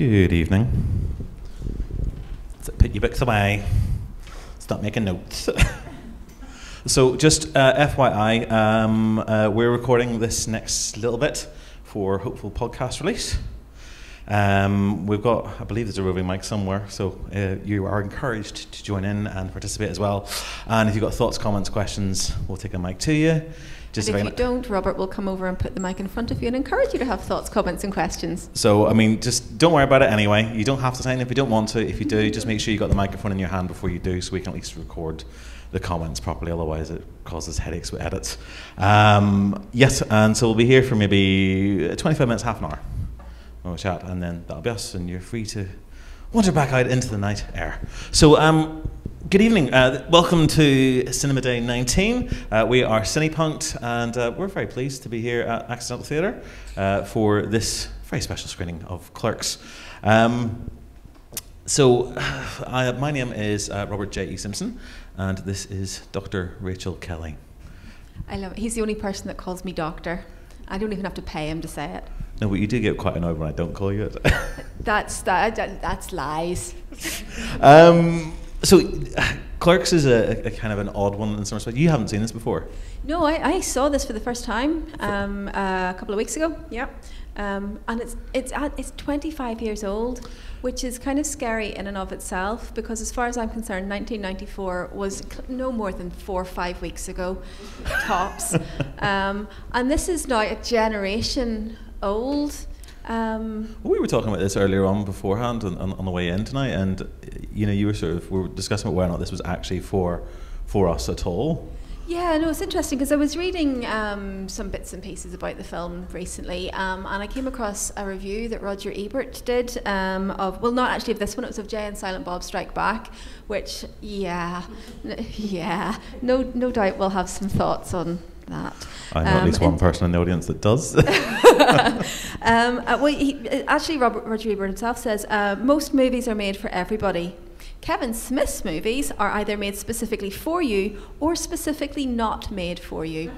Good evening. So put your books away. Stop making notes. So just FYI, we're recording this next little bit for hopeful podcast release. We've got, I believe there's a roving mic somewhere, so you are encouraged to join in and participate as well. And if you've got thoughts, comments, questions, we'll take a mic to you. Just and if you don't, Robert will come over and put the mic in front of you and encourage you to have thoughts, comments and questions. So, I mean, just don't worry about it anyway. You don't have to sign if you don't want to. If you do, just make sure you got the microphone in your hand before you do, so we can at least record the comments properly. Otherwise, it causes headaches with edits. Yes, and so we'll be here for maybe 25 minutes, half an hour. We'll chat, and then that'll be us, and you're free to wander back out into the night air. So, good evening. Welcome to Cinema Day 19. We are CinePunked, and we're very pleased to be here at Accidental Theatre for this very special screening of Clerks. My name is Robert J.E. Simpson, and this is Dr. Rachel Kelly. I love it. He's the only person that calls me doctor. I don't even have to pay him to say it. No, but you do get quite annoyed when I don't call you it. That's lies. So, Clerks is a kind of an odd one in some respect. You haven't seen this before? No, I saw this for the first time a couple of weeks ago. Yeah, and it's 25 years old, which is kind of scary in and of itself, because as far as I'm concerned, 1994 was no more than 4 or 5 weeks ago, tops. And this is now a generation old. We were talking about this earlier on beforehand on the way in tonight, and you know, we were discussing about whether or not this was actually for us at all. Yeah, no, it's interesting because I was reading some bits and pieces about the film recently, and I came across a review that Roger Ebert did well, not actually of this one, it was of Jay and Silent Bob Strike Back, which, no doubt we'll have some thoughts on that. I know at least one person in the audience that does. Actually, Roger Ebert himself says, most movies are made for everybody. Kevin Smith's movies are either made specifically for you or specifically not made for you.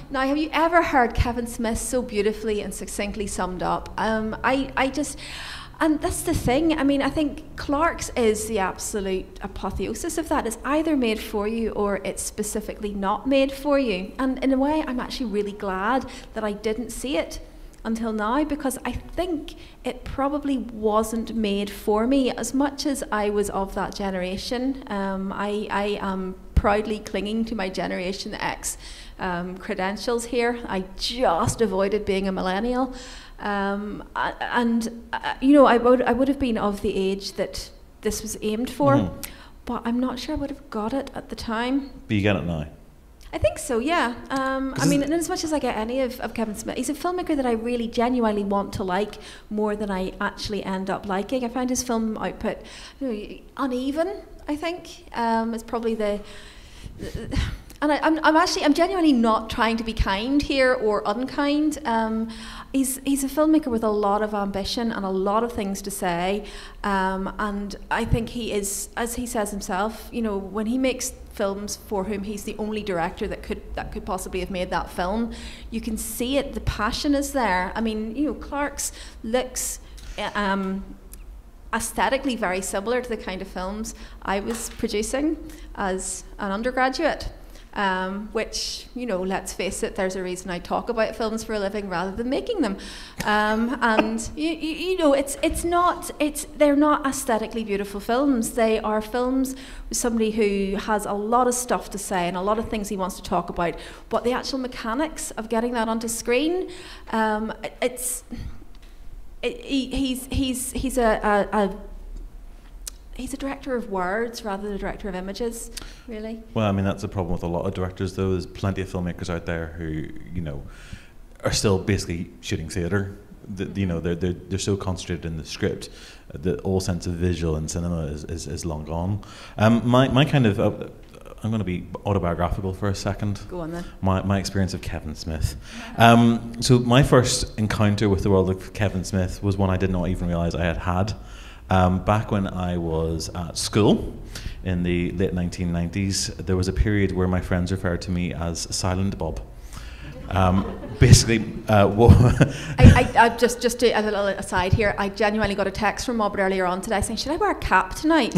Now, have you ever heard Kevin Smith so beautifully and succinctly summed up? And that's the thing. I mean, I think Clerks is the absolute apotheosis of that. It's either made for you or it's specifically not made for you. And in a way, I'm actually really glad that I didn't see it until now, because I think it probably wasn't made for me as much as I was of that generation. I am proudly clinging to my Generation X credentials here. I just avoided being a millennial. You know, I would have been of the age that this was aimed for, but I'm not sure I would have got it at the time. But you get it now? I think so, yeah. I mean, and as much as I get any of Kevin Smith, he's a filmmaker that I really genuinely want to like more than I actually end up liking. I find his film output, you know, uneven, I think. It's probably and I'm genuinely not trying to be kind here or unkind. He's a filmmaker with a lot of ambition and a lot of things to say, and I think he is, as he says himself, you know, when he makes films for whom he's the only director that could possibly have made that film, you can see it. The passion is there. I mean, you know, Clerks looks aesthetically very similar to the kind of films I was producing as an undergraduate. Which, you know, let's face it, there's a reason I talk about films for a living rather than making them. And you know, they're not aesthetically beautiful films. They are films with somebody who has a lot of stuff to say and a lot of things he wants to talk about. But the actual mechanics of getting that onto screen, he's a director of words rather than a director of images, really. Well, I mean, that's the problem with a lot of directors, though. There's plenty of filmmakers out there who, you know, are still basically shooting theatre. You know, they're so concentrated in the script that all sense of visual in cinema is long gone. My kind of I'm going to be autobiographical for a second. Go on then. My experience of Kevin Smith. So my first encounter with the world of Kevin Smith was one I did not even realise I had. Back when I was at school in the late 1990s, there was a period where my friends referred to me as Silent Bob. Basically, I just do a little aside here. I genuinely got a text from Mobbit earlier on today saying, "Should I wear a cap tonight?"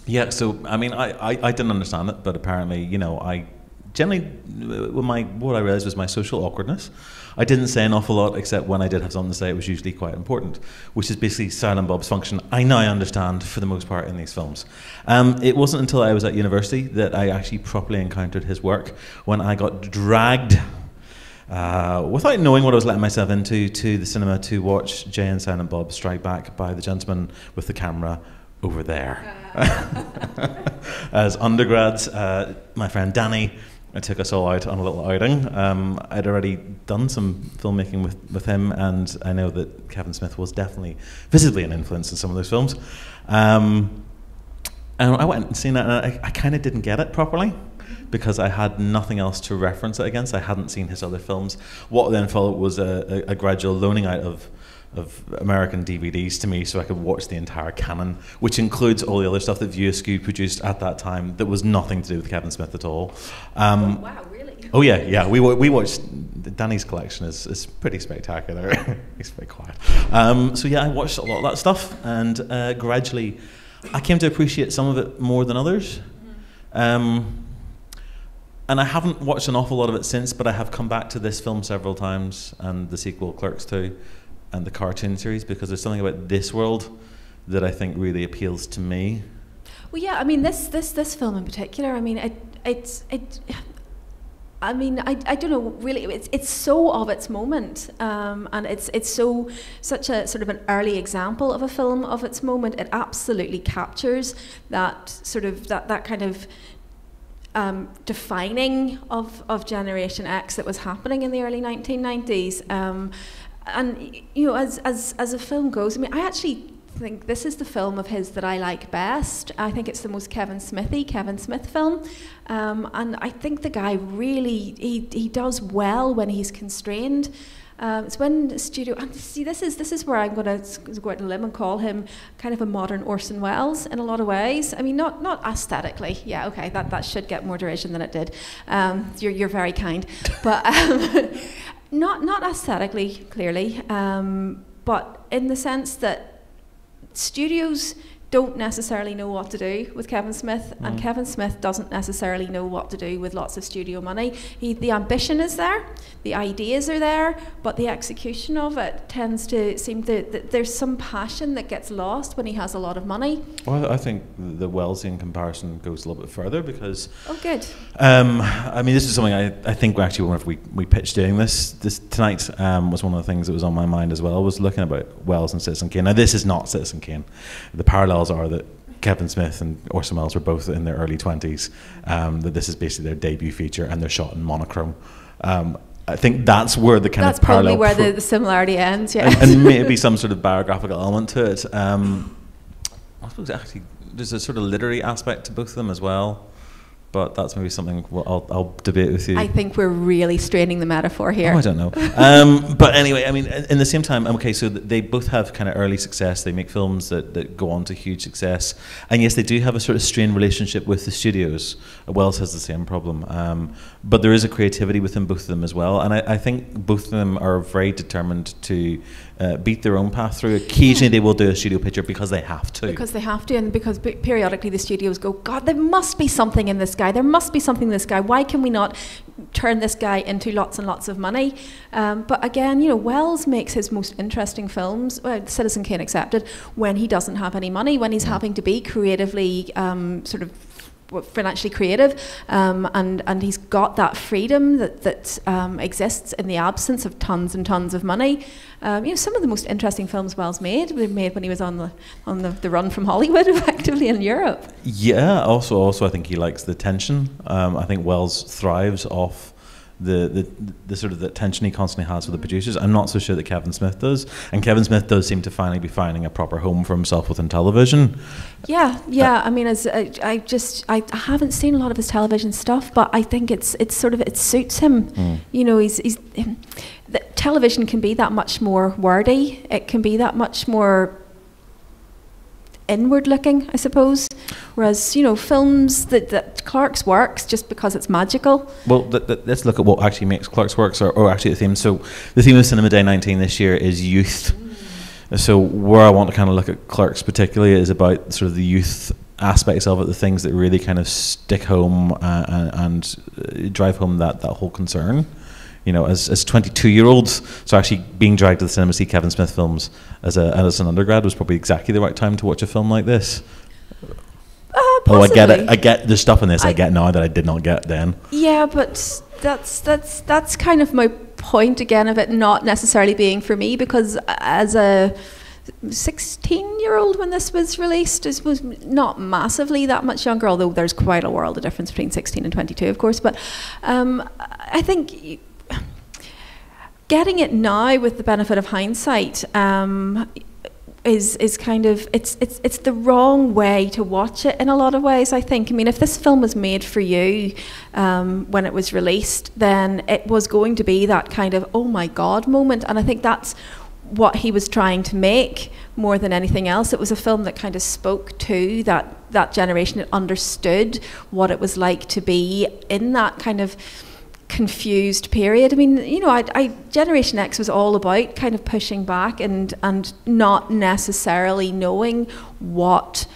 Yeah. So I mean, I didn't understand it, but apparently, you know, I generally what I realised was my social awkwardness. I didn't say an awful lot, except when I did have something to say, it was usually quite important, which is basically Silent Bob's function. I now understand for the most part in these films. It wasn't until I was at university that I actually properly encountered his work, when I got dragged, without knowing what I was letting myself into, to the cinema to watch Jay and Silent Bob Strike Back by the gentleman with the camera over there. As undergrads, my friend Danny took us all out on a little outing. I'd already done some filmmaking with him, and I know that Kevin Smith was definitely visibly an influence in some of those films. And I went and seen it, and I kind of didn't get it properly, because I had nothing else to reference it against. I hadn't seen his other films. What then followed was a gradual loaning out of American DVDs to me, so I could watch the entire canon, which includes all the other stuff that View Askew produced at that time that was nothing to do with Kevin Smith at all. Wow, really? Oh yeah. We watched. Danny's collection is pretty spectacular. He's very quiet. So yeah, I watched a lot of that stuff, and gradually, I came to appreciate some of it more than others. And I haven't watched an awful lot of it since, but I have come back to this film several times, and the sequel, Clerks 2. And the cartoon series, because there's something about this world that I think really appeals to me. Well, yeah, I mean, this film in particular, I mean, I don't know, really, it's so of its moment, and it's such a sort of an early example of a film of its moment. It absolutely captures that sort of that kind of defining of Generation X that was happening in the early 1990s. And you know, as a film goes, I mean, I actually think this is the film of his that I like best. I think it's the most Kevin Smith film, and I think the guy really he does well when he's constrained. It's when the studio, and see, this is where I'm going to go out on a limb and call him kind of a modern Orson Welles in a lot of ways. I mean, not aesthetically. Yeah, okay, that should get more derision than it did. You're very kind, but. Not aesthetically, clearly, but in the sense that studios don't necessarily know what to do with Kevin Smith, and Kevin Smith doesn't necessarily know what to do with lots of studio money. The ambition is there, the ideas are there, but the execution of it tends to seem that there's some passion that gets lost when he has a lot of money. Well, I think the Wellesian comparison goes a little bit further, because good. I mean, this is something I think actually whenever we pitched doing this tonight, was one of the things that was on my mind as well, was looking about Welles and Citizen Kane. Now, this is not Citizen Kane. The parallels are that Kevin Smith and Orson Welles were both in their early 20s, that this is basically their debut feature, and they're shot in monochrome. I think that's where the kind of parallel... That's probably where the similarity ends, yeah. And maybe some sort of biographical element to it. I suppose actually there's a sort of literary aspect to both of them as well. But that's maybe something I'll debate with you. I think we're really straining the metaphor here. Oh, I don't know. But anyway, I mean, in the same time, okay, so they both have kind of early success. They make films that go on to huge success. And yes, they do have a sort of strained relationship with the studios. Wells has the same problem. But there is a creativity within both of them as well. And I think both of them are very determined to beat their own path through. Occasionally they will do a studio picture because they have to. Because they have to, and because periodically the studios go, God, there must be something in this guy. There must be something in this guy. Why can we not turn this guy into lots and lots of money? But again, you know, Wells makes his most interesting films, Citizen Kane accepted, when he doesn't have any money, when he's having to be creatively sort of financially creative, and he's got that freedom that exists in the absence of tons and tons of money. You know, some of the most interesting films Wells made were made when he was on the run from Hollywood, effectively, in Europe. Yeah, also I think he likes the tension. I think Wells thrives off the sort of the tension he constantly has with the producers. I'm not so sure that Kevin Smith does, and Kevin Smith does seem to finally be finding a proper home for himself within television. Yeah. I mean, as I haven't seen a lot of his television stuff, but I think it suits him. You know, the television can be that much more wordy. It can be that much more inward looking, I suppose. Whereas, you know, films that Clerks works just because it's magical. Well, let's look at what actually makes Clerks works, or actually the theme. So the theme of Cinema Day 19 this year is youth. So where I want to kind of look at Clerks particularly is about sort of the youth aspects of it, the things that really kind of stick home and drive home that whole concern. You know, as 22-year-olds, so actually being dragged to the cinema to see Kevin Smith films as an undergrad was probably exactly the right time to watch a film like this. Oh, I get it. I get the stuff in this. I get now that I did not get then. Yeah, but that's kind of my point again of it not necessarily being for me, because as a 16-year-old when this was released, it was not massively that much younger, although there's quite a world of difference between 16 and 22, of course. But I think getting it now with the benefit of hindsight is kind of it's the wrong way to watch it in a lot of ways, I think. I mean, if this film was made for you when it was released, then it was going to be that kind of oh my god moment, and I think that's what he was trying to make more than anything else. It was a film that kind of spoke to that generation. It understood what it was like to be in that kind of confused period. I mean, you know, Generation X was all about kind of pushing back and not necessarily knowing what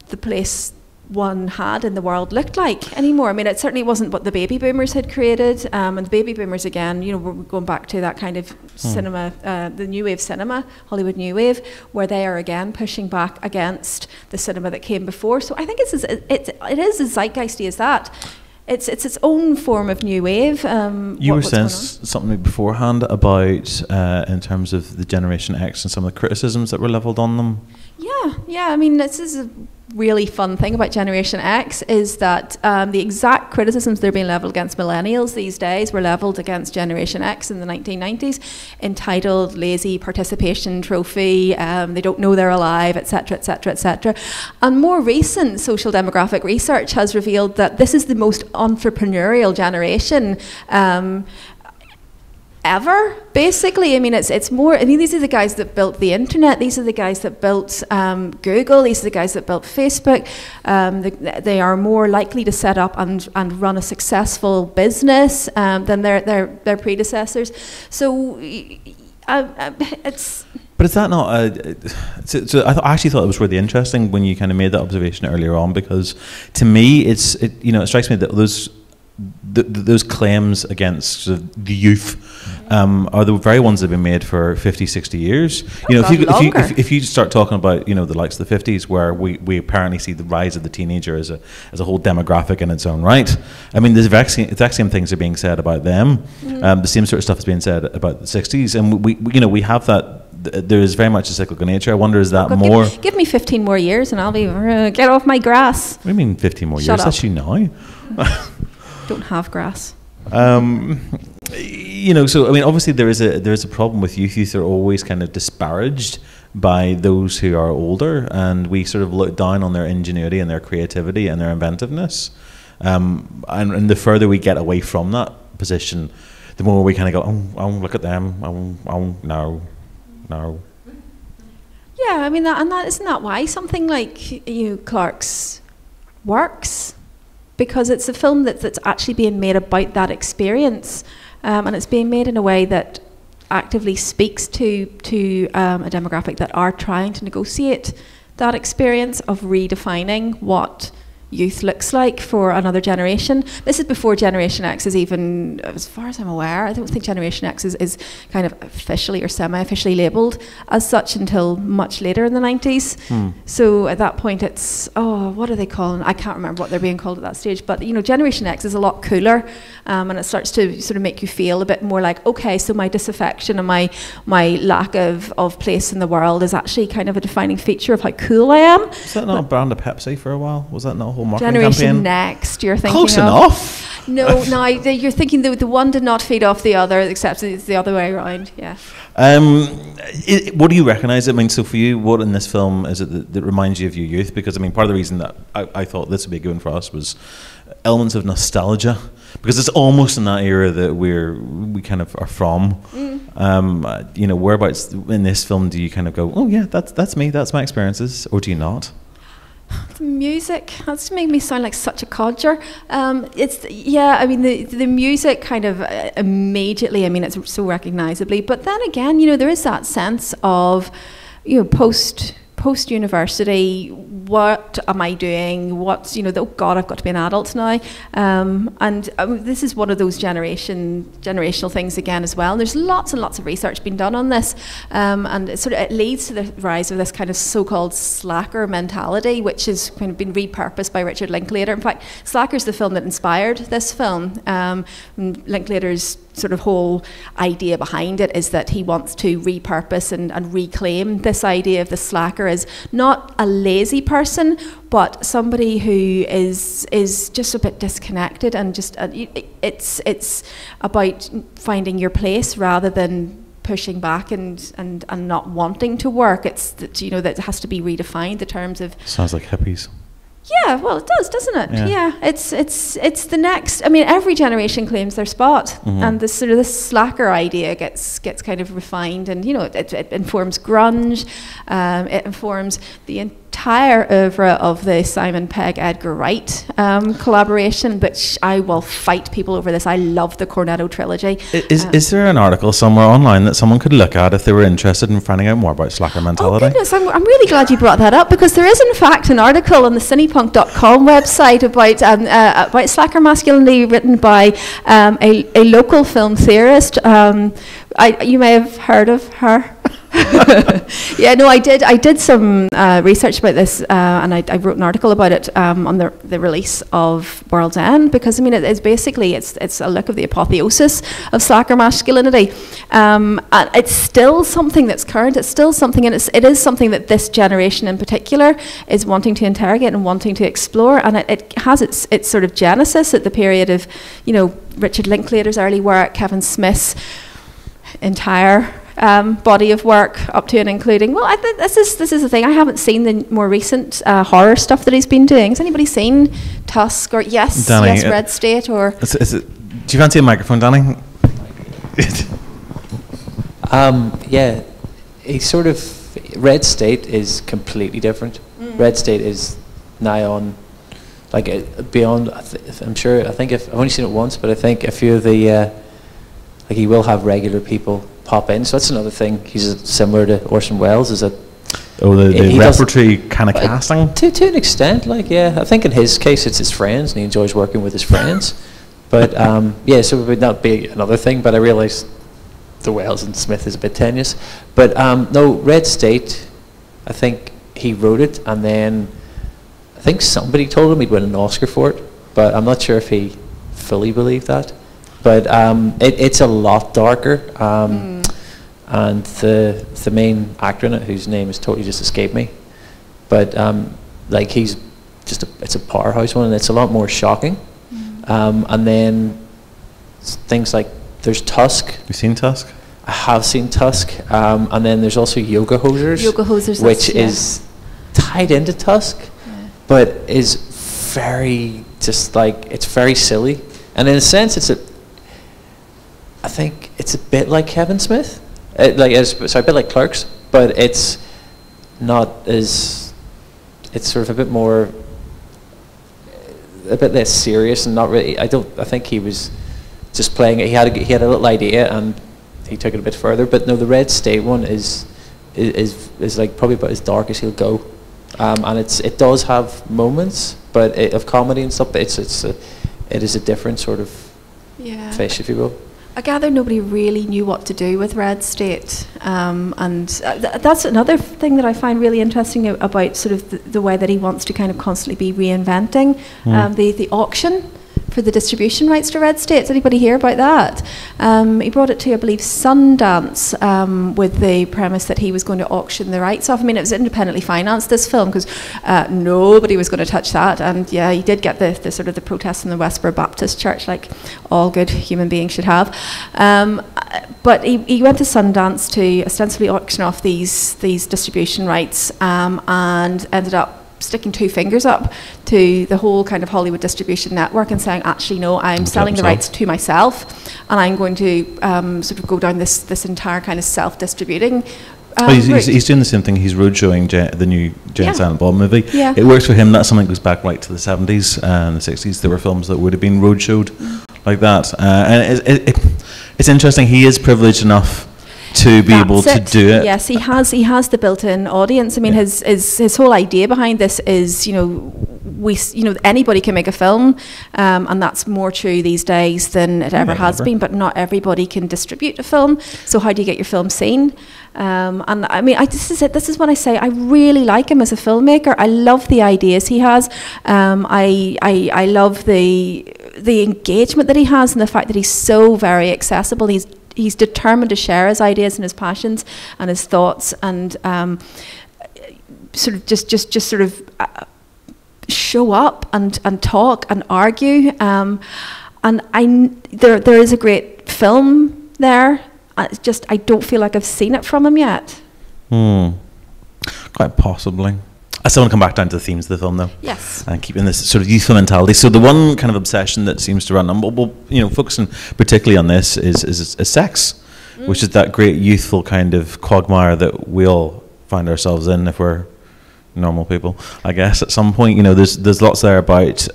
the place one had in the world looked like anymore. I mean, it certainly wasn't what the baby boomers had created, and the baby boomers, again, you know, we're going back to that kind of cinema, the new wave cinema, Hollywood new wave, where they are again pushing back against the cinema that came before. So I think it is as zeitgeisty as that. It's its own form of new wave. You were saying something beforehand about in terms of the Generation X and some of the criticisms that were levelled on them. Yeah. I mean, this is a really fun thing about Generation X is that the exact criticisms that are being levelled against millennials these days were levelled against Generation X in the 1990s, entitled lazy participation trophy, they don't know they're alive, etc., etc., etc. And more recent social demographic research has revealed that this is the most entrepreneurial generation ever, basically. I mean, it's more, I mean, these are the guys that built the internet, these are the guys that built Google, these are the guys that built Facebook. They are more likely to set up and run a successful business than their predecessors. So it's... But is that not I actually thought it was really interesting when you kind of made that observation earlier on, because to me it strikes me that those claims against sort of the youth are the very ones that have been made for 50, 60 years. You know, if you start talking about, you know, the likes of the 50s, where we apparently see the rise of the teenager as a whole demographic in its own right. I mean, the exact same things are being said about them. The same sort of stuff is being said about the 60s, and we have that. There is very much a cyclical nature. I wonder, is that more... Give me 15 more years and I'll be... get off my grass. What do you mean 15 more years? That's you now. Don't have grass. You know, so I mean, obviously there is a problem with youth. Youth are always kind of disparaged by those who are older, and we sort of look down on their ingenuity and their creativity and their inventiveness. And the further we get away from that position, the more we kind of go, oh, look at them. Oh, no. Yeah, I mean, that isn't that why something like Clerks works? Because it's a film that's actually being made about that experience, and it's being made in a way that actively speaks to a demographic that are trying to negotiate that experience of redefining what youth looks like for another generation. This is before Generation X is even, as far as I'm aware, I don't think Generation X is kind of officially or semi-officially labelled as such until much later in the 90s. So at that point it's, what are they calling? I can't remember what they're being called at that stage, but Generation X is a lot cooler, and it starts to sort of make you feel a bit more like, okay, so my disaffection and my lack of place in the world is actually kind of a defining feature of how cool I am. Was that not a brand of Pepsi for a while? Was that not a whole marketing Generation campaign? Next, you're thinking Close of. enough. No, you're thinking the one did not feed off the other, except it's the other way around. Yeah. What do you recognise? I mean, so for you, what in this film is it that reminds you of your youth? Because I mean, part of the reason that I thought this would be a good one for us was elements of nostalgia, because it's almost in that era that we kind of are from. Whereabouts in this film do you kind of go, oh yeah, that's me, that's my experiences, or do you not? The music, that's made me sound like such a codger. I mean, the music kind of immediately, I mean, it's so recognisably, but then again, you know, there is that sense of, you know, post-university, what am I doing? What's, you know, oh God, I've got to be an adult now. This is one of those generational things again as well. And there's lots and lots of research being done on this. And it leads to the rise of this kind of so-called slacker mentality, which has kind of been repurposed by Richard Linklater. In fact, Slacker's the film that inspired this film. Linklater's sort of whole idea behind it is that he wants to repurpose and reclaim this idea of the slacker as not a lazy person, but somebody who is just a bit disconnected, and just it's about finding your place rather than pushing back and not wanting to work. It's that, you know, that has to be redefined, the terms of. Sounds like hippies. Yeah, well, it does, doesn't it? Yeah, it's the next. I mean, every generation claims their spot, and this sort of this slacker idea gets kind of refined, and you know, it informs grunge, it informs the entire oeuvre of the Simon Pegg Edgar Wright collaboration, which I will fight people over this. I love the Cornetto trilogy. Is there an article somewhere online that someone could look at if they were interested in finding out more about slacker mentality? Oh goodness, I'm really glad you brought that up, because there is in fact an article on the cinepunked.com website about slacker masculinity, written by a local film theorist. You may have heard of her. Yeah, no, I did some research about this, and I wrote an article about it on the release of World's End, because I mean it's basically it's a look of the apotheosis of slacker masculinity, and it's still something that's current. It's still something, and it is something that this generation in particular is wanting to interrogate and wanting to explore, and it has its sort of genesis at the period of, you know, Richard Linklater's early work, Kevin Smith's entire body of work, up to and including. Well, I think this is the thing. I haven't seen the more recent horror stuff that he's been doing. Has anybody seen Tusk or Danny, Red State or? Do you fancy a microphone, Danny? Yeah, he's sort of Red State is completely different. Red State is nigh on, like beyond. I'm sure. I think I've only seen it once, but I think a few of the like he will have regular people pop in, so that's another thing. He's similar to Orson Welles, is that the repertory kind of casting to an extent. Like, yeah, I think in his case it's his friends, and he enjoys working with his friends. But yeah, so it would not be another thing. But I realise the Welles and Smith is a bit tenuous. But no, Red State, I think he wrote it, and then I think somebody told him he'd win an Oscar for it, but I'm not sure if he fully believed that. But it's a lot darker, and the main actor in it, whose name has totally just escaped me, but like he's just it's a powerhouse one, and it's a lot more shocking. And then things like there's Tusk. You seen Tusk? I have seen Tusk, and then there's also Yoga Hosers, which is tied into Tusk, but is very just like it's very silly, and in a sense I think it's a bit like Kevin Smith, a bit like Clerks, but it's not as, it's sort of a bit less serious, and not really. I think he was just playing it. He had a little idea, and he took it a bit further. But no, the Red State one is like probably about as dark as he'll go, and it does have moments, but of comedy and stuff. But it is a different sort of fish, if you will. I gather nobody really knew what to do with Red State, and that's another thing that I find really interesting about sort of the way that he wants to kind of constantly be reinventing the auction for the distribution rights to Red State. Does anybody hear about that? He brought it to, I believe, Sundance, with the premise that he was going to auction the rights off. I mean, it was independently financed, this film, because nobody was going to touch that. And yeah, he did get the sort of the protests in the Westboro Baptist Church, like all good human beings should have. But he went to Sundance to ostensibly auction off these distribution rights, and ended up sticking two fingers up to the whole kind of Hollywood distribution network and saying, actually, no, I'm selling the rights to myself, and I'm going to sort of go down this entire kind of self-distributing he's doing the same thing. He's road showing the new Jay and Silent Bob movie. Yeah. It works for him. That's something that goes back right to the 70s and the 60s. There were films that would have been road showed like that. And it's interesting. He is privileged enough to be able to do it. Yes, he has the built-in audience. I mean, his whole idea behind this is, anybody can make a film, and that's more true these days than it ever has been. But not everybody can distribute a film. So how do you get your film seen? And I mean, this is it. This is what I say. I really like him as a filmmaker. I love the ideas he has. I love the engagement that he has, and the fact that he's so very accessible. He's determined to share his ideas and his passions and his thoughts, and sort of just sort of show up and talk and argue. And there is a great film there. It's just I don't feel like I've seen it from him yet. Quite possibly. I still want to come back down to the themes of the film, though. Yes. And keeping this sort of youthful mentality. So the one kind of obsession that seems to run, and we'll focusing particularly on this, is sex, which is that great youthful kind of quagmire that we all find ourselves in if we're normal people, I guess. At some point, there's lots there about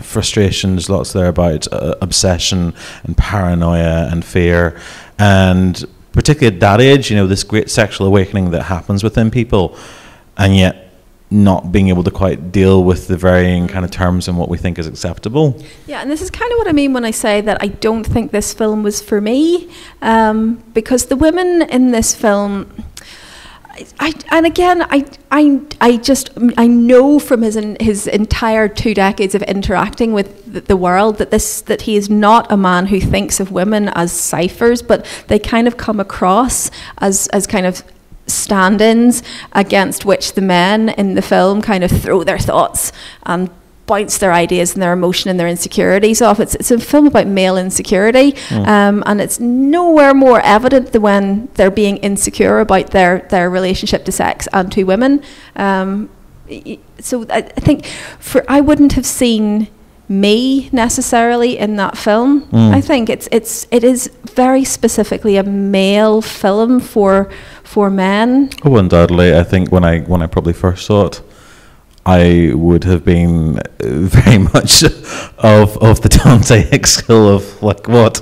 frustration. There's lots there about obsession and paranoia and fear, and particularly at that age, this great sexual awakening that happens within people, and yet not being able to quite deal with the varying kind of terms and what we think is acceptable. Yeah, and this is kind of what I mean when I say that I don't think this film was for me, because the women in this film, I know from his entire 2 decades of interacting with the world that he is not a man who thinks of women as ciphers, but they kind of come across as kind of stand-ins against which the men in the film kind of throw their thoughts and bounce their ideas and their emotion and their insecurities off. It's a film about male insecurity, and it's nowhere more evident than when they're being insecure about their relationship to sex and to women. So I think I wouldn't have seen me necessarily in that film. I think it is very specifically a male film for men. Oh, undoubtedly. I think when I probably first saw it, I would have been very much of the Dante Hicks skill of like what,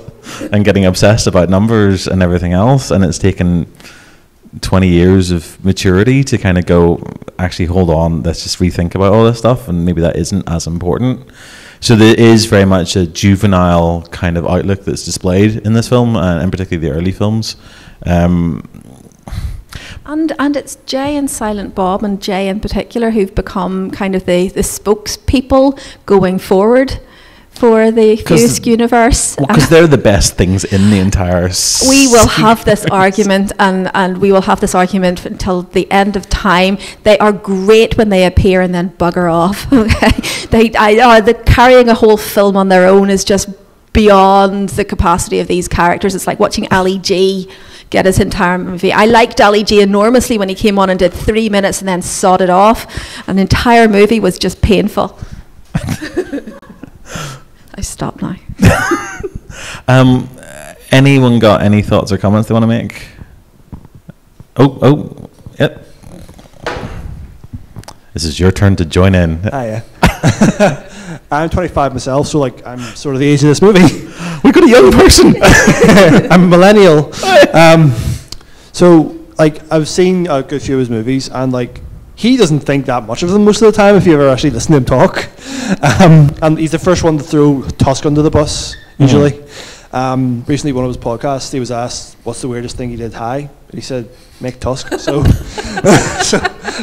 and getting obsessed about numbers and everything else. And it's taken 20 years of maturity to kind of go, actually, hold on, let's just rethink about all this stuff, and maybe that isn't as important. So there is very much a juvenile kind of outlook that's displayed in this film, and particularly the early films. And it's Jay and Silent Bob, and Jay in particular, who've become kind of the spokespeople going forward for the Fused universe. Because they're the best things in the entire We will have this argument, and we will have this argument until the end of time. They are great when they appear and then bugger off. Okay, the carrying a whole film on their own is just beyond the capacity of these characters. It's like watching Ali G get his entire movie. I liked Ali G enormously when he came on and did 3 minutes and then sawed it off. An entire movie was just painful. I stop now. Anyone got any thoughts or comments they want to make? Oh, yep. This is your turn to join in. Yeah. I'm 25 myself, so like I'm sort of the age of this movie. We got a young person. I'm a millennial. So like I've seen a good few of his movies, and like he doesn't think that much of them most of the time if you ever actually listen to him talk. And he's the first one to throw Tusk under the bus, usually. Recently, one of his podcasts, he was asked, what's the weirdest thing he did high? And he said, make Tusk. So, so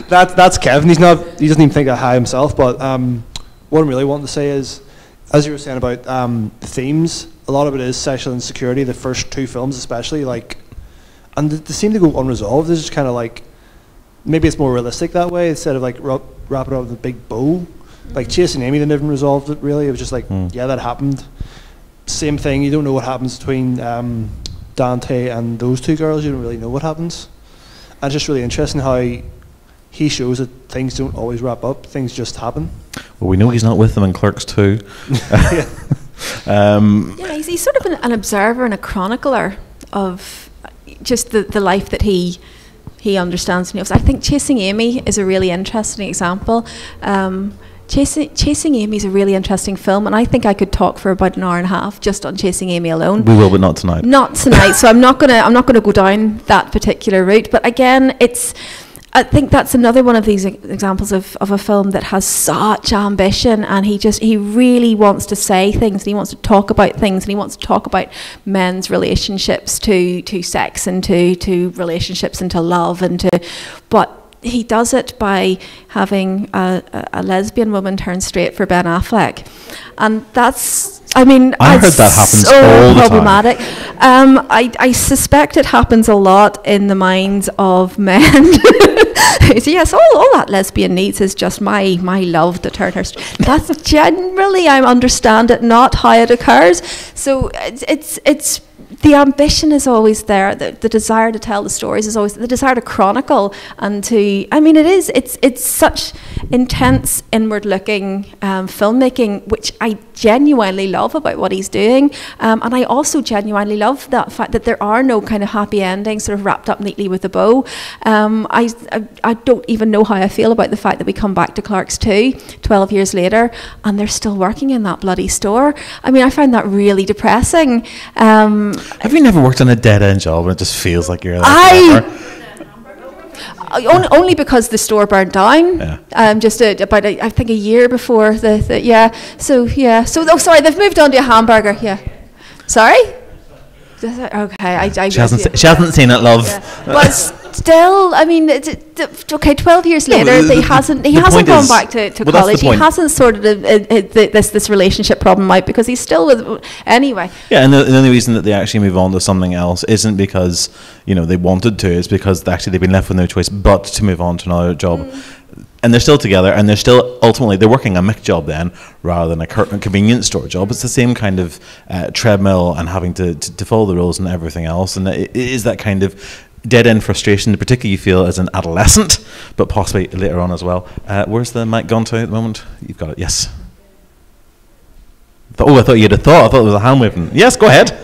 that's Kevin. He doesn't even think that high himself. But what I'm really wanting to say is, as you were saying about the themes, a lot of it is sexual insecurity, the first 2 films especially, like, and they seem to go unresolved. It's just kind of like, maybe it's more realistic that way, instead of like wrapping it up with a big bow. Like Chasing Amy, they never resolved it really. It was just like, yeah, that happened. Same thing, you don't know what happens between Dante and those 2 girls. You don't really know what happens. And it's just really interesting how he shows that things don't always wrap up, things just happen. Well, we know he's not with them in Clerks 2. Yeah, he's sort of an observer and a chronicler of just the life that he he understands me. I think Chasing Amy is a really interesting example. Chasing Amy is a really interesting film, and I think I could talk for about an hour and a half just on Chasing Amy alone. We will, but not tonight. Not tonight. So I'm not gonna go down that particular route. But again, I think that's another one of these examples of a film that has such ambition, and he really wants to say things, and he wants to talk about things, and he wants to talk about men's relationships to sex and to relationships and to love but he does it by having a lesbian woman turn straight for Ben Affleck, and that's, I heard that happens so all the problematic. Time. I suspect it happens a lot in the minds of men. So yes, all that lesbian needs is just my love to turn her. That's generally, I understand it, not how it occurs. So it's the ambition is always there. The desire to tell the stories is always the desire to chronicle and to. It's such intense, inward-looking filmmaking, which I genuinely love about what he's doing, and I also genuinely love that fact that there are no kind of happy endings sort of wrapped up neatly with a bow. I don't even know how I feel about the fact that we come back to Clerks 2 12 years later and they're still working in that bloody store. I find that really depressing. Have you never worked on a dead-end job and it just feels like you're like only because the store burnt down. Yeah. Just about I think a year before So sorry, they've moved on to a hamburger. Yeah. Sorry. Okay. She hasn't seen it, love. Yeah. But still, 12 years later, he hasn't gone back to college. He hasn't sorted this relationship problem out because he's still with anyway. Yeah, and the only reason that they actually move on to something else isn't because they wanted to. It's because they've been left with no choice but to move on to another job. And they're still together, and they're still ultimately they're working a Mick job then rather than a convenience store job. It's the same kind of treadmill and having to follow the rules and everything else, and it is that kind of dead end frustration, particularly you feel as an adolescent, but possibly later on as well. Where's the mic gone to at the moment? You've got it. Yes. I thought you had a thought. I thought it was a hand waving. Yes, go ahead.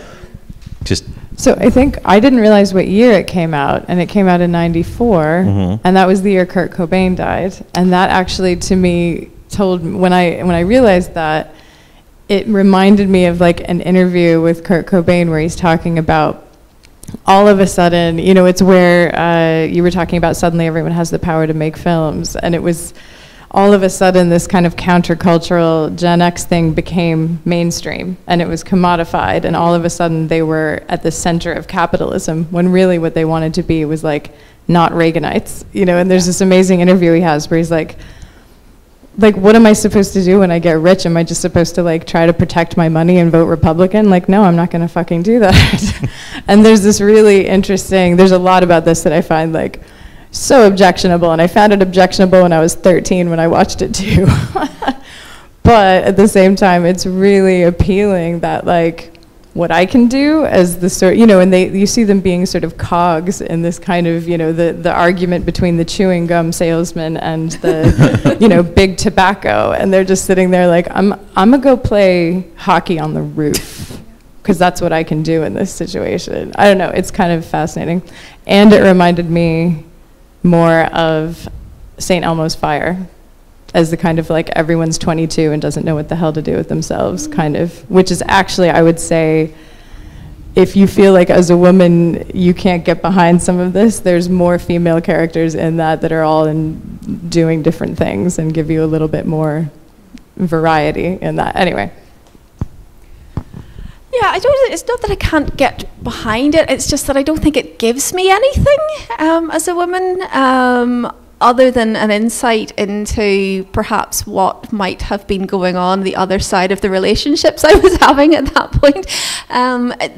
So I think I didn't realize what year it came out, and it came out in '94, and that was the year Kurt Cobain died. And that actually, to me, when I realized that, it reminded me of like an interview with Kurt Cobain where he's talking about all of a sudden, it's where you were talking about suddenly everyone has the power to make films, and it was all of a sudden this kind of countercultural Gen X thing became mainstream, and it was commodified, and all of a sudden they were at the center of capitalism when really what they wanted to be was like not Reaganites, and there's this amazing interview he has where he's like, what am I supposed to do when I get rich? Am I just supposed to like try to protect my money and vote Republican? No, I'm not gonna fucking do that. And there's this really interesting, there's a lot about this that I find like so objectionable, and I found it objectionable when I was 13 when I watched it too. But at the same time, it's really appealing that like what I can do as the sort, and you see them being sort of cogs in this kind of, the argument between the chewing gum salesman and the, big tobacco, and they're just sitting there like, I'm gonna go play hockey on the roof, because that's what I can do in this situation. I don't know, it's kind of fascinating. And it reminded me more of St. Elmo's Fire as the kind of like everyone's 22 and doesn't know what the hell to do with themselves kind of, which is actually, I would say, if you feel like as a woman you can't get behind some of this, there's more female characters in that are all doing different things and give you a little bit more variety in that. Anyway. Yeah, it's not that I can't get behind it, it's just that I don't think it gives me anything as a woman, other than an insight into perhaps what might have been going on the other side of the relationships I was having at that point.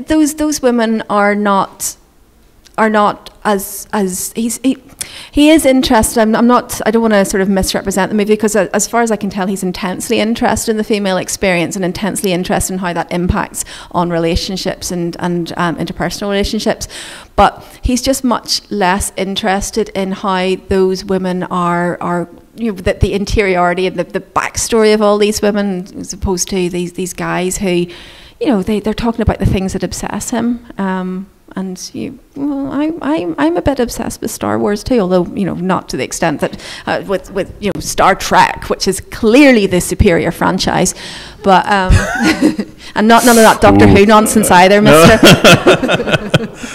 Those women are not as he is interested. I don't want to sort of misrepresent the movie, because as far as I can tell, he's intensely interested in the female experience and intensely interested in how that impacts on relationships and interpersonal relationships. But he's just much less interested in how those women are the interiority and the backstory of all these women, as opposed to these guys who, they're talking about the things that obsess him. And I'm a bit obsessed with Star Wars too, although not to the extent that with Star Trek, which is clearly the superior franchise, but and none of that Doctor Who nonsense either, Mister.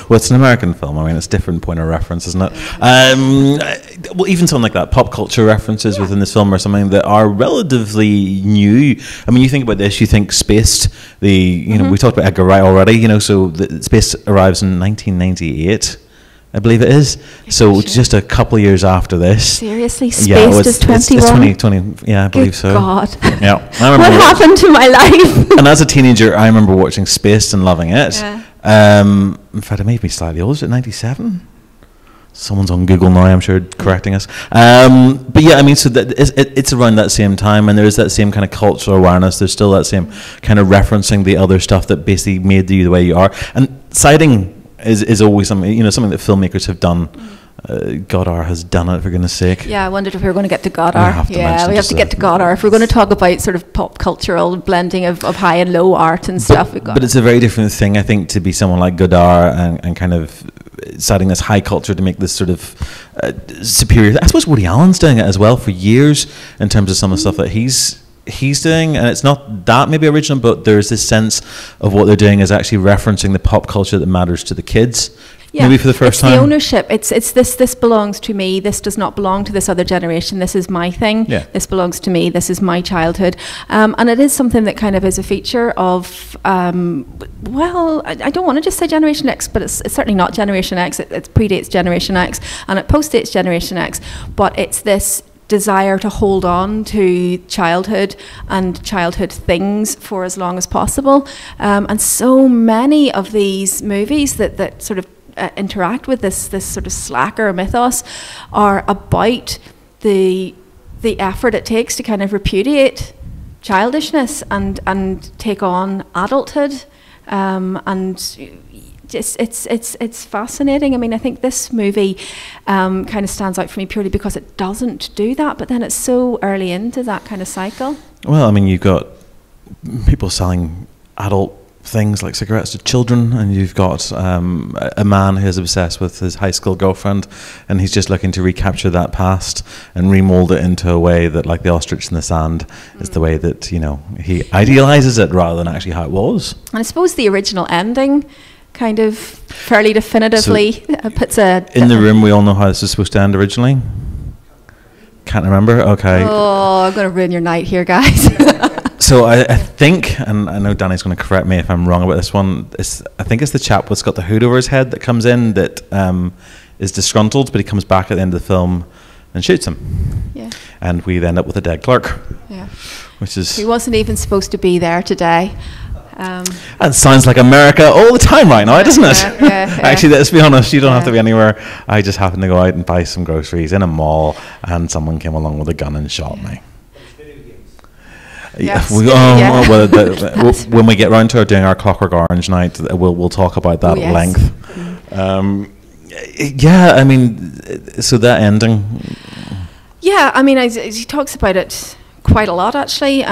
Well, it's an American film. I mean, it's a different point of reference, isn't it? Well, even something like that, pop culture references within this film are something that are relatively new. I mean, you think about this, you think Spaced. We talked about Edgar Wright already. So the Spaced arrives in 1998. I believe it is. So just a couple of years after this. Seriously, Spaced is 21? It's 2020, yeah, I believe so. God. Yeah. I remember what happened to my life? And as a teenager, I remember watching Spaced and loving it. Yeah. In fact, it made me slightly old. Is it 97? Someone's on Google now, I'm sure, correcting us. But yeah, I mean, so it's around that same time, and there is that same kind of cultural awareness. There's still that same kind of referencing the other stuff that basically made you the way you are. And citing is always something, something that filmmakers have done. Godard has done it, for goodness sake. Yeah, I wondered if we were going to get to Godard. We have to get to Godard. If we're going to talk about sort of pop cultural blending of high and low art and stuff. But it's a very different thing, I think, to be someone like Godard and kind of citing this high culture to make this sort of superior. I suppose Woody Allen's doing it as well for years in terms of some of the stuff that he's doing, and it's not that maybe original, but there's this sense of what they're doing is actually referencing the pop culture that matters to the kids. Yeah, maybe for the first time. It's the ownership. It's this belongs to me. This does not belong to this other generation. This is my thing. Yeah. This belongs to me. This is my childhood. And it is something that kind of is a feature of, I don't want to just say Generation X, but it's certainly not Generation X. It predates Generation X and it postdates Generation X. But it's this desire to hold on to childhood and childhood things for as long as possible. And so many of these movies that sort of interact with this sort of slacker mythos are about the effort it takes to kind of repudiate childishness and take on adulthood, and just it's fascinating. I mean, I think this movie kind of stands out for me purely because it doesn't do that, but then it's so early into that kind of cycle. Well, I mean, you've got people selling adult things like cigarettes to children, and you've got a man who's obsessed with his high school girlfriend, and he's just looking to recapture that past and remold it into a way that, like the ostrich in the sand, is the way that he idealizes it rather than actually how it was. And I suppose the original ending kind of fairly definitively puts in the room. We all know how this is supposed to end originally. Can't remember. Okay. Oh, I'm going to ruin your night here, guys. So I think, and I know Danny's going to correct me if I'm wrong about this one, I think it's the chap that's got the hood over his head that comes in that is disgruntled, but he comes back at the end of the film and shoots him. Yeah. And we end up with a dead clerk. Yeah. Which is... He wasn't even supposed to be there today. That sounds like America all the time right now, doesn't it? Yeah. Actually, let's be honest, you don't have to be anywhere. I just happened to go out and buy some groceries in a mall, and someone came along with a gun and shot me. Yes. When we get round to doing our Clockwork Orange night, we'll talk about that at length. Yeah, I mean, so that ending. Yeah, I mean, he talks about it quite a lot, actually.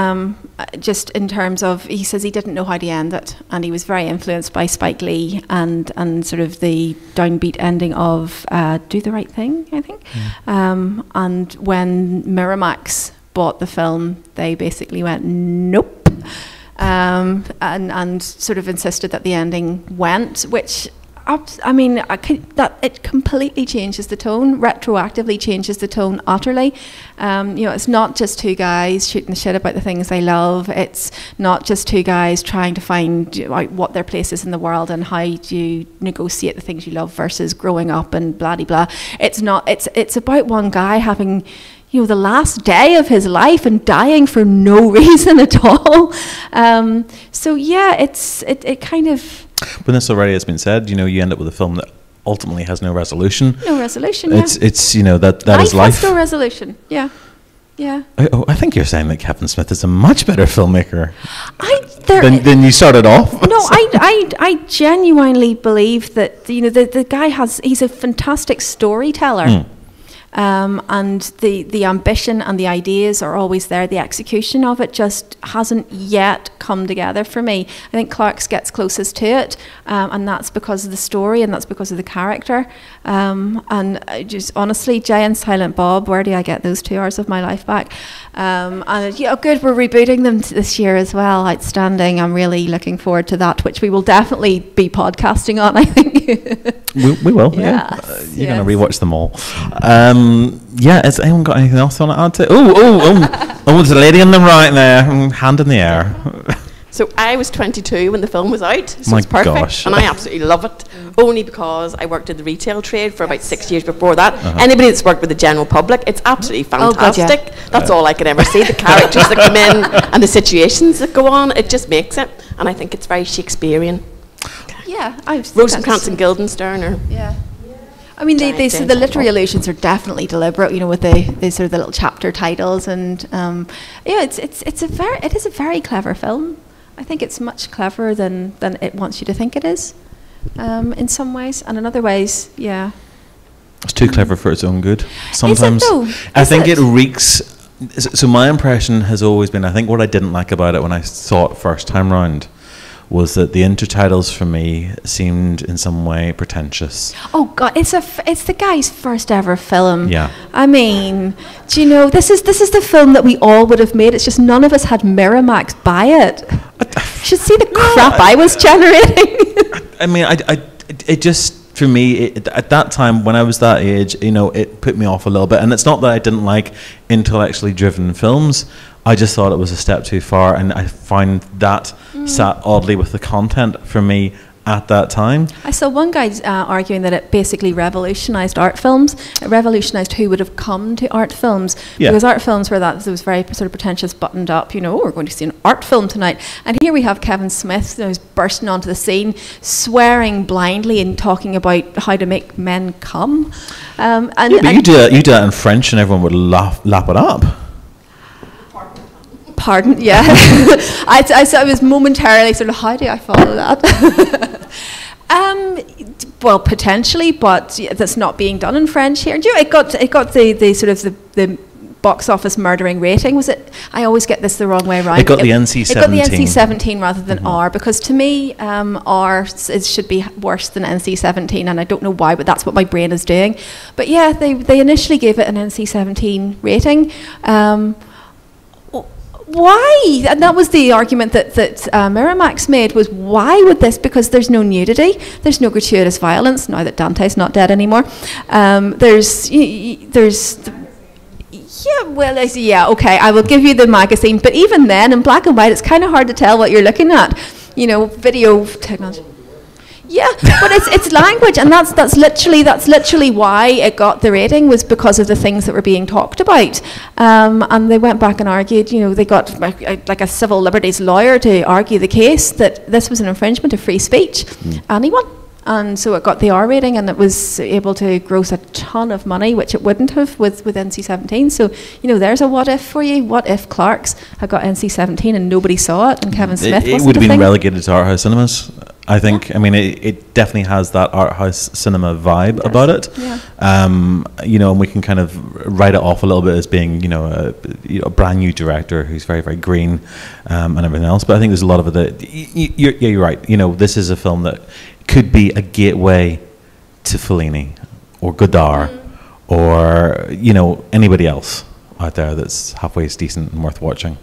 Just in terms of, he says he didn't know how to end it, and he was very influenced by Spike Lee and sort of the downbeat ending of Do the Right Thing, I think. Yeah. And when Miramax bought the film, they basically went nope, and sort of insisted that the ending went, which I mean, that it completely changes the tone, retroactively changes the tone utterly. It's not just two guys shooting the shit about the things they love. It's not just two guys trying to find out what their place is in the world and how do you negotiate the things you love versus growing up and blah de blah. It's not. It's about one guy having the last day of his life and dying for no reason at all. So yeah, it kind of. When this already has been said, you end up with a film that ultimately has no resolution. No resolution. Yeah. It's that is life. Has no resolution. Yeah. Yeah. I think you're saying that Kevin Smith is a much better filmmaker than you started off. No, I genuinely believe that the guy he's a fantastic storyteller. and the ambition and the ideas are always there. The execution of it just hasn't yet come together for me. I think Clerks gets closest to it, and that's because of the story and that's because of the character. And just honestly, Jay and Silent Bob, where do I get those 2 hours of my life back? And good, we're rebooting them this year as well. Outstanding. I'm really looking forward to that, which we will definitely be podcasting on, I think. we will, yeah. You're going to rewatch them all. Has anyone got anything else they want to add to? Oh, there's a lady on the right there, hand in the air. So I was 22 when the film was out, so My it's perfect, gosh. and I absolutely love it, only because I worked in the retail trade for about 6 years before that. Anybody that's worked with the general public, it's absolutely fantastic. God, yeah. That's all I could ever see, the characters that come in and the situations that go on, it just makes it, and I think it's very Shakespearean. Yeah, Rosencrantz and Guildenstern are... Yeah. I mean, the literary allusions are definitely deliberate, with the sort of the little chapter titles, and it is a very clever film. I think it's much cleverer than it wants you to think it is, in some ways, and in other ways, yeah. It's too clever for its own good. Sometimes is it though? I think it reeks. So my impression has always been, I think what I didn't like about it when I saw it first time round was that the intertitles for me seemed in some way pretentious. Oh God, it's the guy's first ever film. Yeah. I mean, do you know, this is the film that we all would have made. It's just none of us had Miramax buy it. You should see the crap I was generating. I mean, it just, for me, at that time, when I was that age, it put me off a little bit. And it's not that I didn't like intellectually driven films. I just thought it was a step too far, and I find that sat oddly with the content for me at that time. I saw one guy arguing that it basically revolutionised art films. It revolutionised who would have come to art films. Yeah. Because art films were those very sort of pretentious, buttoned up, we're going to see an art film tonight. And here we have Kevin Smith, who's bursting onto the scene, swearing blindly and talking about how to make men come. But you do that in French and everyone would lap it up. Pardon, yeah. I was momentarily sort of, how do I follow that? Well, potentially, but that's not being done in French here. It got the sort of the box office murdering rating. Was it? I always get this the wrong way around. It got the NC-17. It got the NC-17 rather than R, because to me, R should be worse than NC-17, and I don't know why, but that's what my brain is doing. But yeah, they initially gave it an NC-17 rating. Why? And that was the argument that Miramax made, was why would this, because there's no nudity, there's no gratuitous violence, now that Dante's not dead anymore. Yeah, okay, I will give you the magazine, but even then, in black and white, it's kind of hard to tell what you're looking at. Video technology. Yeah, but it's language, and that's literally why it got the rating, was because of the things that were being talked about. And they went back and argued. They got like a civil liberties lawyer to argue the case that this was an infringement of free speech. Anyone. And so it got the R rating, and it was able to gross a ton of money, which it wouldn't have with NC-17. So, there's a what if for you. What if Clerks had got NC-17 and nobody saw it, and Kevin Smith wasn't it would have been thing? relegated to art house cinemas, I think. Yeah. I mean, it definitely has that art house cinema vibe about it. Yeah. And we can kind of write it off a little bit as being, a brand new director who's very, very green, and everything else. But I think there's a lot of it that you're right. This is a film that could be a gateway to Fellini or Godard or anybody else out there that's halfway as decent and worth watching.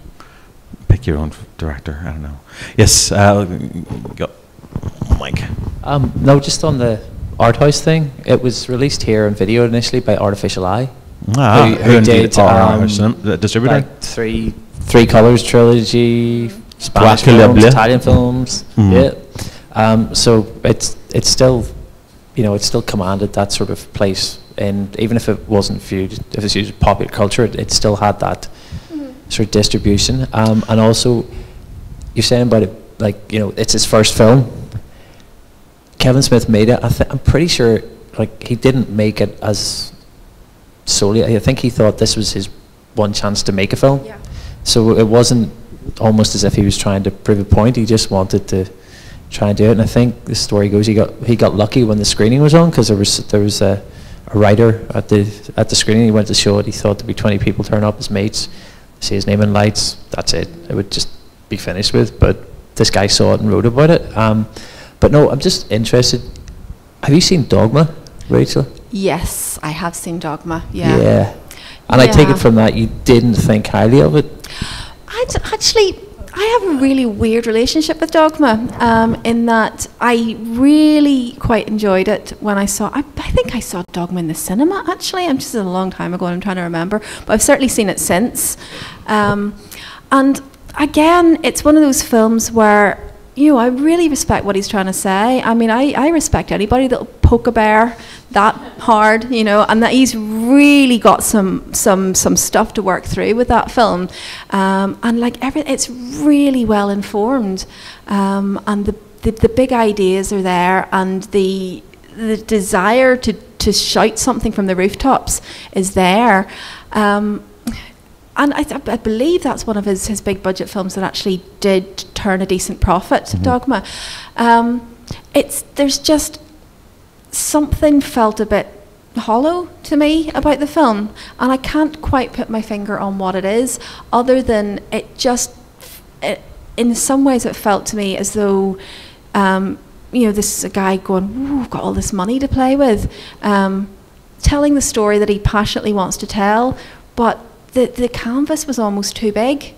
Pick your own director. I don't know. Yes, go, Mike. No, just on the art house thing. It was released here on video initially by Artificial Eye. Who did distributor? Like three Colors trilogy, Spanish films, Italian films. Yeah. So it's still, it's still commanded that sort of place, and even if it wasn't viewed, if it's used in popular culture, it still had that sort of distribution. And also, you're saying about it, like, it's his first film. Kevin Smith made it. I'm pretty sure, like, he didn't make it as solely. I think he thought this was his one chance to make a film. Yeah. So it wasn't almost as if he was trying to prove a point. He just wanted to try and do it. And I think the story goes, he got lucky when the screening was on, because there was a a writer at the screening. He went to show it. He thought there'd be 20 people turn up as mates, see his name in lights. That's it. It would just be finished with. But this guy saw it and wrote about it. But no, I'm just interested. Have you seen Dogma, Rachel? Yes, I have seen Dogma. Yeah. Yeah. And I take it from that you didn't think highly of it. I have a really weird relationship with Dogma, in that I really quite enjoyed it when I saw. I think I saw Dogma in the cinema. Actually, I'm just a long time ago, and I'm trying to remember, but I've certainly seen it since. And again, it's one of those films where, you know, I really respect what he's trying to say. I mean, I respect anybody that'll poke a bear that hard, you know, and that he's really got some stuff to work through with that film. And like it's really well informed, and the big ideas are there, and the desire to shout something from the rooftops is there. And I believe that's one of his big budget films that actually did turn a decent profit, Dogma. There's just something felt a bit hollow to me about the film, and I can't quite put my finger on what it is, other than in some ways it felt to me as though, you know, this is a guy going, ooh, I've got all this money to play with, telling the story that he passionately wants to tell, but the canvas was almost too big,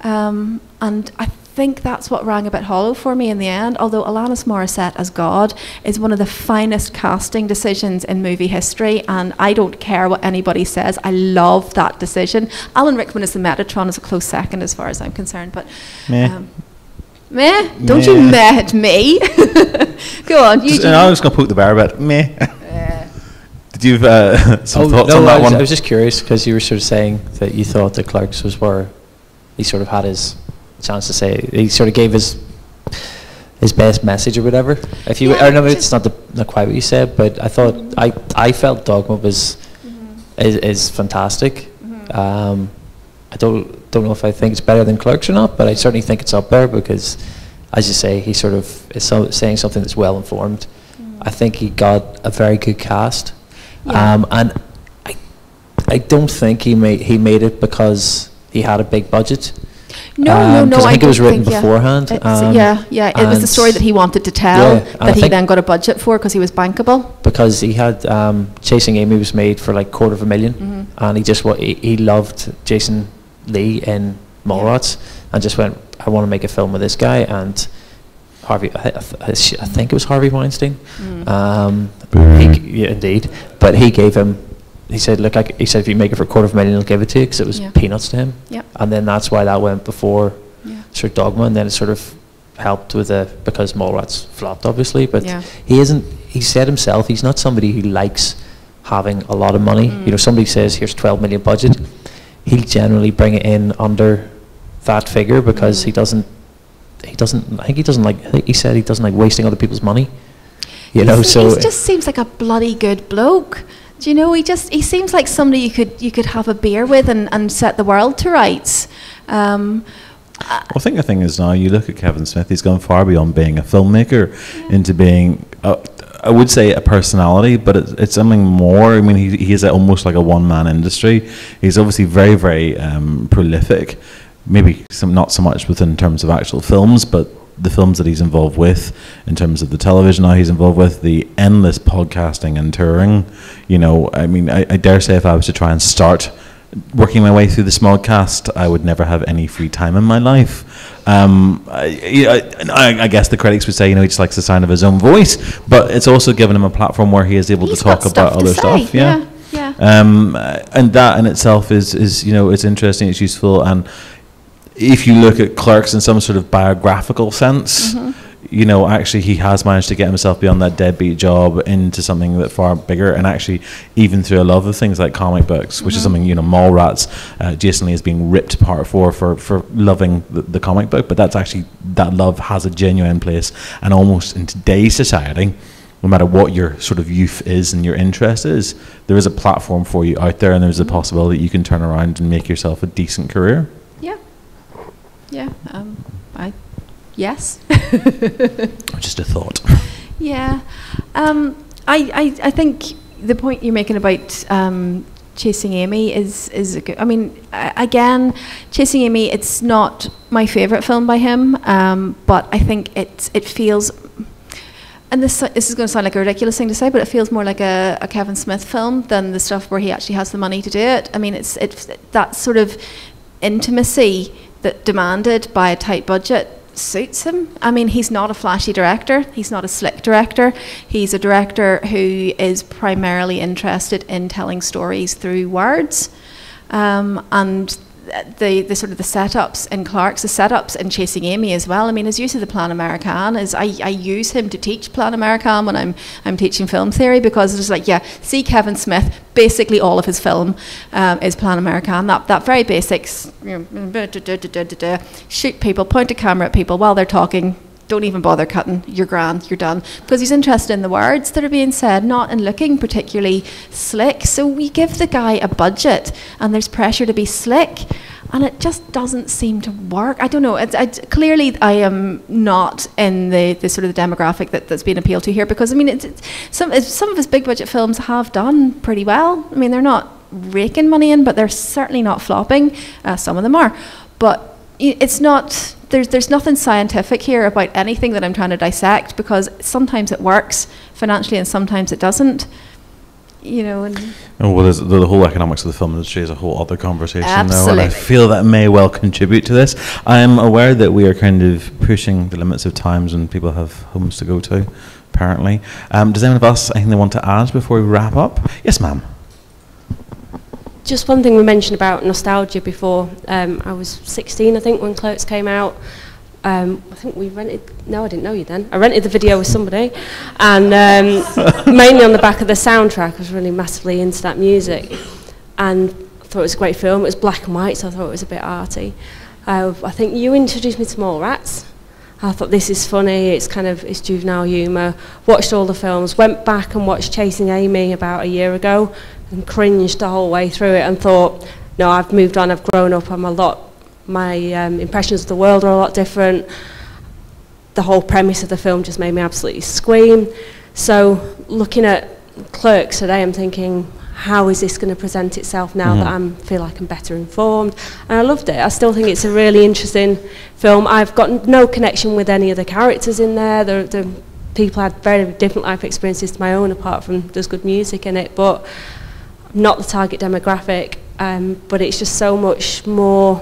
and I think that's what rang a bit hollow for me in the end, although Alanis Morissette as God is one of the finest casting decisions in movie history, and I don't care what anybody says, I love that decision. Alan Rickman as the Metatron is a close second as far as I'm concerned, but meh. Meh? Don't you meh at me. Go on. I was going to poke the bear a bit. Meh. Did you have some thoughts on that one? I was just curious because you were sort of saying that you thought the Clerks was where he sort of had his chance to say, he sort of gave his best message or whatever. If you, I know it's not quite what you said, but I thought I felt Dogma was is fantastic. I don't know if I think it's better than Clerks or not, but I certainly think it's up there because, as you say, he sort of is saying something that's well informed. I think he got a very good cast. And I don't think he made it because he had a big budget. No. I think it was written beforehand. It was the story that he wanted to tell that he then got a budget for because he was bankable. Because he had Chasing Amy was made for like $250,000, and he loved Jason Lee in Mallrats, and just went, I want to make a film with this guy. And Harvey, I think it was Harvey Weinstein. Indeed, but he gave him. He said, "Look, he said if you make it for $250,000, he'll give it to you," because it was peanuts to him. Yep. And then that's why that went before sort of Dogma, and then it sort of helped with because Mallrats flopped, obviously. But he isn't. He said himself, he's not somebody who likes having a lot of money. You know, somebody says, "Here's $12 million budget," he'll generally bring it in under that figure because he doesn't. I think he doesn't like. I think he said he doesn't like wasting other people's money. You know, so he just seems like a bloody good bloke. Do you know? He seems like somebody you could have a beer with and set the world to rights. Well, I think the thing is now you look at Kevin Smith. He's gone far beyond being a filmmaker into being, I would say, a personality, but it's something more. I mean, he is almost like a one-man industry. He's obviously very, very prolific. Maybe not so much within terms of actual films, but the films that he's involved with, in terms of the television now he's involved with, the endless podcasting and touring. You know, I mean, I dare say if I was to try and start working my way through the Smodcast, I would never have any free time in my life. I guess the critics would say, you know, he just likes the sound of his own voice, but it's also given him a platform where he is able to talk about other stuff. Yeah. And that in itself is you know, it's interesting, it's useful. And if you look at Clerks in some sort of biographical sense, you know, actually he has managed to get himself beyond that deadbeat job into something that far bigger, and actually even through a love of things like comic books, which is something, you know, Mallrats, Jason Lee is being ripped apart for loving the comic book, but that's actually, that love has a genuine place, and almost in today's society, no matter what your sort of youth is and your interest is, there is a platform for you out there, and there's a possibility you can turn around and make yourself a decent career. Yes. Just a thought. Yeah. I think the point you're making about Chasing Amy is a good. I mean, again, Chasing Amy. It's not my favourite film by him, but I think it feels. And this is going to sound like a ridiculous thing to say, but it feels more like a Kevin Smith film than the stuff where he actually has the money to do it. I mean, it's that sort of intimacy that demanded by a tight budget suits him. I mean, he's not a flashy director. He's not a slick director. He's a director who is primarily interested in telling stories through words, and the sort of the setups in Clerks, the setups in Chasing Amy as well. I mean, his use of the Plan American is, I use him to teach Plan American when I'm teaching film theory, because it's like, yeah, see Kevin Smith, basically all of his film is Plan American. That very basics, you know, shoot people, point a camera at people while they're talking. Don't even bother cutting, you're grand, you're done. Because he's interested in the words that are being said, not in looking particularly slick. So we give the guy a budget and there's pressure to be slick, and it just doesn't seem to work. I don't know, clearly I am not in the sort of the demographic that's being appealed to here, because I mean, some of his big budget films have done pretty well. I mean, they're not raking money in, but they're certainly not flopping. Some of them are. But it's not... There's nothing scientific here about anything that I'm trying to dissect, because sometimes it works financially and sometimes it doesn't. You know, well, there's the whole economics of the film industry is a whole other conversation. Absolutely. Now, and I feel that may well contribute to this. I'm aware that we are kind of pushing the limits of times and people have homes to go to, apparently. Does anyone of us anything they want to add before we wrap up? Yes, ma'am. Just one thing we mentioned about nostalgia before. I was 16, I think, when Clerks came out. I think we rented... No, I didn't know you then. I rented the video with somebody. And mainly on the back of the soundtrack. I was really massively into that music. And I thought it was a great film. It was black and white, so I thought it was a bit arty. I think you introduced me to Mallrats. I thought, this is funny, it's juvenile humour. Watched all the films, went back and watched Chasing Amy about a year ago and cringed the whole way through it and thought, no, I've moved on, I've grown up, my impressions of the world are a lot different. The whole premise of the film just made me absolutely scream. So looking at Clerks today, I'm thinking, how is this going to present itself now that I feel like I'm better informed? And I loved it. I still think it's a really interesting film. I've got no connection with any of the characters in there. The people had very different life experiences to my own, apart from there's good music in it, but not the target demographic. But it's just so much more.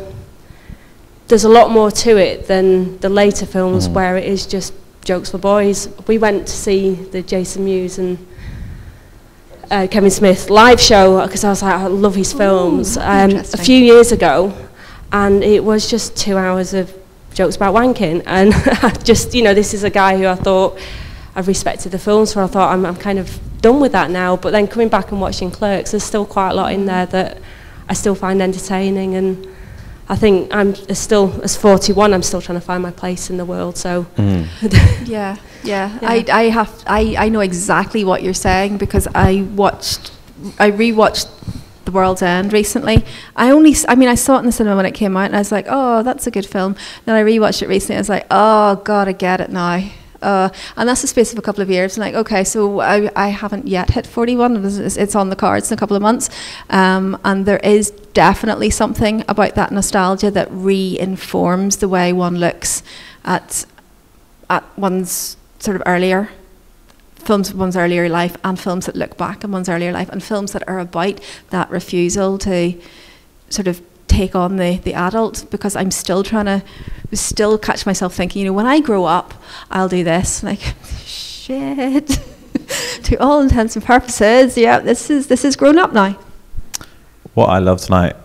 There's a lot more to it than the later films where it is just jokes for boys. We went to see the Jason Mewes and Kevin Smith live show, because I was like, I love his films, a few years ago, and it was just 2 hours of jokes about wanking, and just, you know, this is a guy who I thought I've respected the films for. I thought I'm kind of done with that now, but then coming back and watching Clerks, there's still quite a lot in there that I still find entertaining, and I think I'm still, as 41, I'm still trying to find my place in the world. So, yeah. I know exactly what you're saying, because I rewatched The World's End recently. I saw it in the cinema when it came out, and I was like, oh, that's a good film. Then I rewatched it recently, and I was like, oh God, I get it now. And that's the space of a couple of years. And like, okay, so I haven't yet hit 41. It's on the cards in a couple of months. And there is definitely something about that nostalgia that re-informs the way one looks at one's sort of earlier films of one's earlier life, and films that look back on one's earlier life, and films that are about that refusal to sort of take on the adult, because I'm still still catch myself thinking, you know, when I grow up, I'll do this. Like, shit. To all intents and purposes, yeah, this is grown up now. What I loved tonight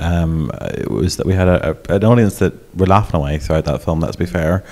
was that we had an audience that were laughing away throughout that film, let's be fair.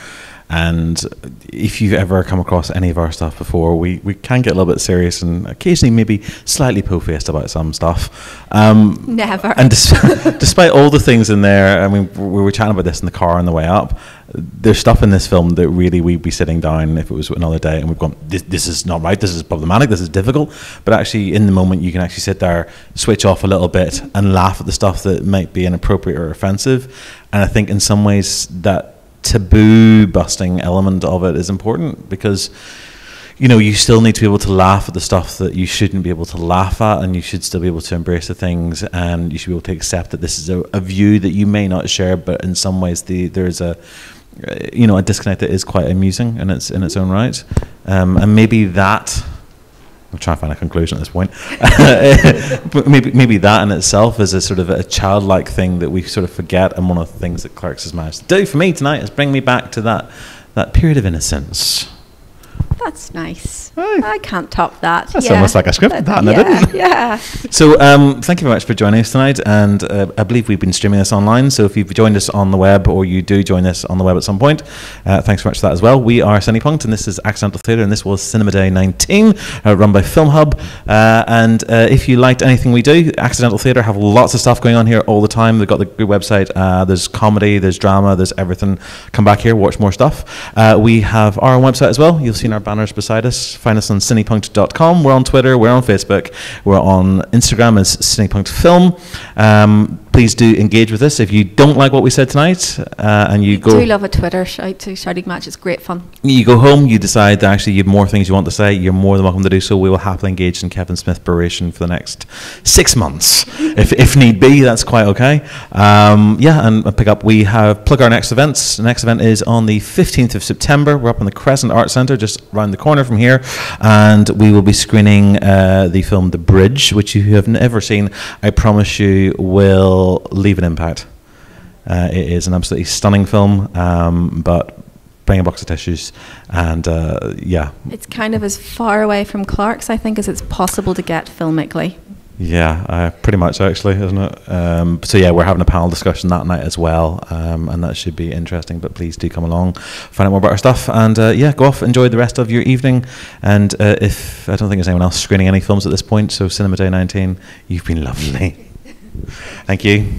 And if you've ever come across any of our stuff before, we can get a little bit serious and occasionally maybe slightly po-faced about some stuff. Never. And despite all the things in there, I mean, we were chatting about this in the car on the way up. There's stuff in this film that really we'd be sitting down if it was another day and we've gone, this is not right, this is problematic, this is difficult. But actually, in the moment, you can actually sit there, switch off a little bit and laugh at the stuff that might be inappropriate or offensive. And I think in some ways that taboo busting element of it is important, because you know, you still need to be able to laugh at the stuff that you shouldn't be able to laugh at, and you should still be able to embrace the things, and you should be able to accept that this is a view that you may not share, but in some ways there's a disconnect that is quite amusing in its own right, and maybe that. I'm trying to find a conclusion at this point. maybe that in itself is a sort of a childlike thing that we sort of forget, and one of the things that Clerks has managed to do for me tonight is bring me back to that period of innocence. That's nice. I can't top that. That's almost like I scripted that, and I didn't. Yeah. So thank you very much for joining us tonight, and I believe we've been streaming this online, so if you've joined us on the web, or you do join us on the web at some point, thanks very much for that as well. We are CinePunked, and this is Accidental Theatre, and this was Cinema Day 19, run by Film Hub, and if you liked anything we do, Accidental Theatre have lots of stuff going on here all the time. They've got the good website, there's comedy, there's drama, there's everything. Come back here, watch more stuff. We have our own website as well. You'll see our banners beside us. Find us on cinepunked.com. We're on Twitter, we're on Facebook, we're on Instagram as CinePunked Film. Please do engage with us. If you don't like what we said tonight, and you go... do love a Twitter shouting match. It's great fun. You go home, you decide that actually you have more things you want to say, you're more than welcome to do so. We will happily engage in Kevin Smith berration for the next 6 months. if need be, that's quite okay. And pick up, we have plug our next events. The next event is on the 15th of September. We're up in the Crescent Arts Centre, just round the corner from here, and we will be screening the film The Bridge, which you have never seen. I promise you will leave an impact. It is an absolutely stunning film, but bring a box of tissues, and it's kind of as far away from Clerks, I think, as it's possible to get filmically. Yeah, pretty much actually, isn't it? So yeah, we're having a panel discussion that night as well, and that should be interesting. But please do come along, find out more about our stuff, and go off, enjoy the rest of your evening. And if I don't think there's anyone else screening any films at this point, so Cinema Day 19, you've been lovely. Thank you.